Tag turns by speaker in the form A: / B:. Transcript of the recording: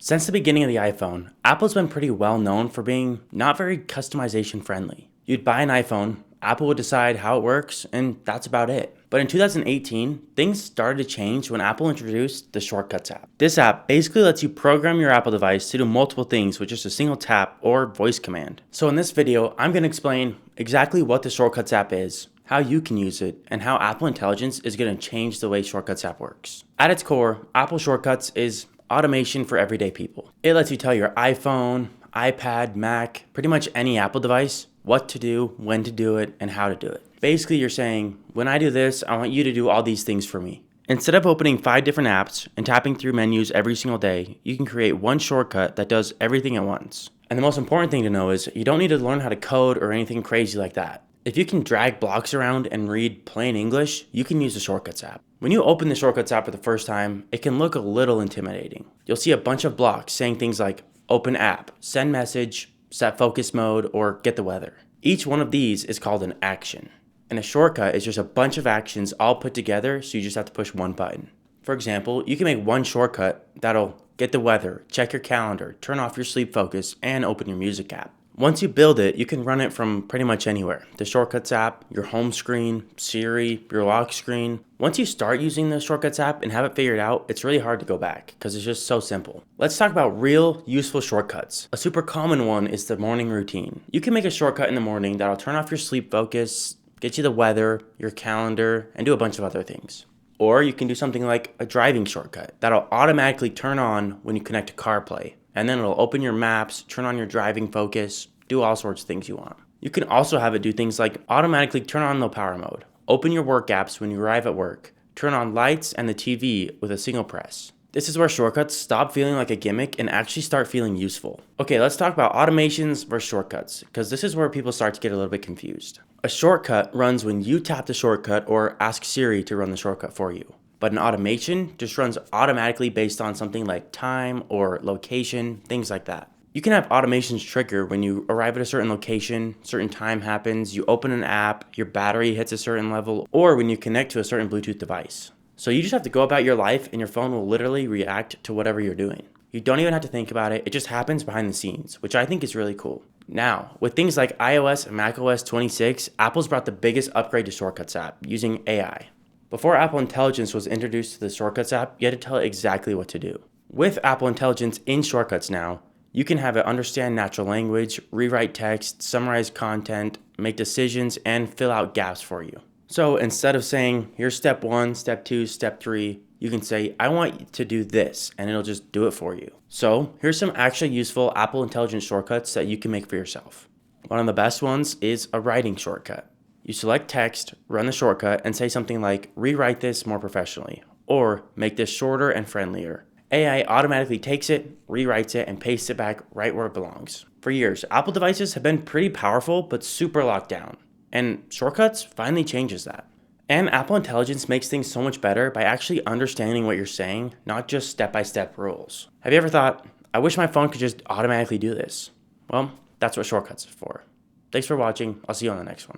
A: Since the beginning of the iPhone, Apple's been pretty well known for being not very customization friendly. You'd buy an iPhone, Apple would decide how it works, and that's about it. But in 2018, things started to change when Apple introduced the Shortcuts app. This app basically lets you program your Apple device to do multiple things with just a single tap or voice command. So in this video, I'm going to explain exactly what the Shortcuts app is, how you can use it, and how Apple Intelligence is going to change the way Shortcuts app works. At its core, Apple Shortcuts is automation for everyday people. It lets you tell your iPhone, iPad, Mac, pretty much any Apple device what to do, when to do it, and how to do it. Basically, you're saying, when I do this, I want you to do all these things for me. Instead of opening 5 different apps and tapping through menus every single day, you can create one shortcut that does everything at once. And the most important thing to know is you don't need to learn how to code or anything crazy like that. If you can drag blocks around and read plain English, you can use the Shortcuts app. When you open the Shortcuts app for the first time, it can look a little intimidating. You'll see a bunch of blocks saying things like open app, send message, set focus mode, or get the weather. Each one of these is called an action. And a shortcut is just a bunch of actions all put together, so you just have to push one button. For example, you can make one shortcut that'll get the weather, check your calendar, turn off your sleep focus, and open your music app. Once you build it, you can run it from pretty much anywhere. The Shortcuts app, your home screen, Siri, your lock screen. Once you start using the Shortcuts app and have it figured out, it's really hard to go back because it's just so simple. Let's talk about real useful shortcuts. A super common one is the morning routine. You can make a shortcut in the morning that'll turn off your sleep focus, get you the weather, your calendar, and do a bunch of other things. Or you can do something like a driving shortcut that'll automatically turn on when you connect to CarPlay. And then it'll open your maps, turn on your driving focus, do all sorts of things you want. You can also have it do things like automatically turn on low power mode, open your work apps when you arrive at work, turn on lights and the TV with a single press. This is where shortcuts stop feeling like a gimmick and actually start feeling useful. Okay, let's talk about automations versus shortcuts, because this is where people start to get a little bit confused. A shortcut runs when you tap the shortcut or ask Siri to run the shortcut for you. But an automation just runs automatically based on something like time or location, things like that. You can have automations trigger when you arrive at a certain location, certain time happens, you open an app, your battery hits a certain level, or when you connect to a certain Bluetooth device. So you just have to go about your life and your phone will literally react to whatever you're doing. You don't even have to think about it, it just happens behind the scenes, which I think is really cool. Now, with things like iOS and macOS 26, Apple's brought the biggest upgrade to Shortcuts app using AI. Before Apple Intelligence was introduced to the Shortcuts app, you had to tell it exactly what to do. With Apple Intelligence in Shortcuts now, you can have it understand natural language, rewrite text, summarize content, make decisions, and fill out gaps for you. So instead of saying, here's step 1, step 2, step 3, you can say, I want you to do this, and it'll just do it for you. So here's some actually useful Apple Intelligence shortcuts that you can make for yourself. One of the best ones is a writing shortcut. You select text, run the shortcut, and say something like, rewrite this more professionally, or make this shorter and friendlier. AI automatically takes it, rewrites it, and pastes it back right where it belongs. For years, Apple devices have been pretty powerful, but super locked down. And Shortcuts finally changes that. And Apple Intelligence makes things so much better by actually understanding what you're saying, not just step-by-step rules. Have you ever thought, I wish my phone could just automatically do this? Well, that's what Shortcuts is for. Thanks for watching. I'll see you on the next one.